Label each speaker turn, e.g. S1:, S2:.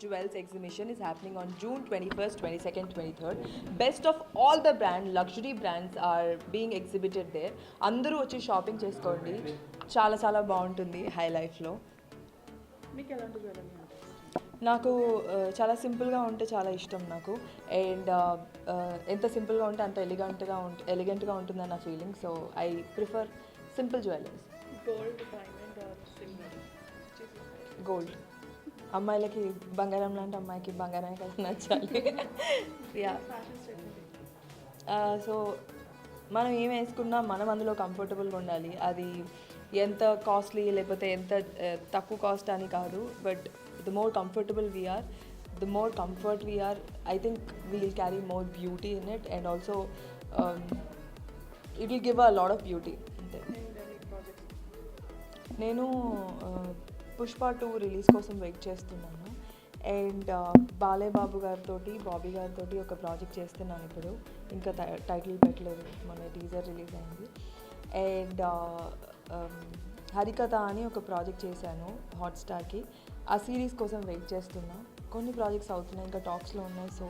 S1: Jewels exhibition is happening on June 21st, 22nd, 23rd. Best of all the luxury brands are being exhibited there. అందరూ వచ్చి shopping చేసుకోండి, చాలా చాలా బాగుంటుంది high లైఫ్లో.
S2: మీకు ఎలాంటి జ్యువెలరీ అంటే
S1: నాకు చాలా సింపుల్గా ఉంటే చాలా ఇష్టం నాకు. అండ్ ఎంత సింపుల్గా ఉంటే అంత ఎలిగెంట్గా ఉంటుందని నా feeling. So I prefer simple jewelleries.
S2: Gold, diamond are silver?
S1: Gold. అమ్మాయిలకి బంగారం లాంటి అమ్మాయికి బంగారమే కదా నచ్చాలి. యా.
S2: ఫ్యాషన్ స్టేట్మెంట్
S1: సో మనం ఏం వేసుకున్నా మనం అందులో కంఫర్టబుల్గా ఉండాలి. అది ఎంత కాస్ట్లీ లేకపోతే ఎంత తక్కువ కాస్ట్ అని కాదు, but the more comfortable we are, the more comfort we are, I think we will carry more beauty in it. And also it will give a lot of beauty. అంతే. నేను పుష్ప 2 రిలీజ్ కోసం వెయిట్ చేస్తున్నాను. And బాలేబాబు గారితో, బాబీ గారితో ఒక ప్రాజెక్ట్ చేస్తున్నాను ఇప్పుడు. ఇంకా టైటిల్ పెట్టలేదు, మన టీజర్ రిలీజ్ అయింది. అండ్ హరికథ అని ఒక ప్రాజెక్ట్ చేశాను హాట్స్టార్కి. ఆ సిరీస్ కోసం వెయిట్ చేస్తున్నా. కొన్ని ప్రాజెక్ట్స్ అవుతున్నాయి, ఇంకా టాక్స్లో ఉన్నాయి. సో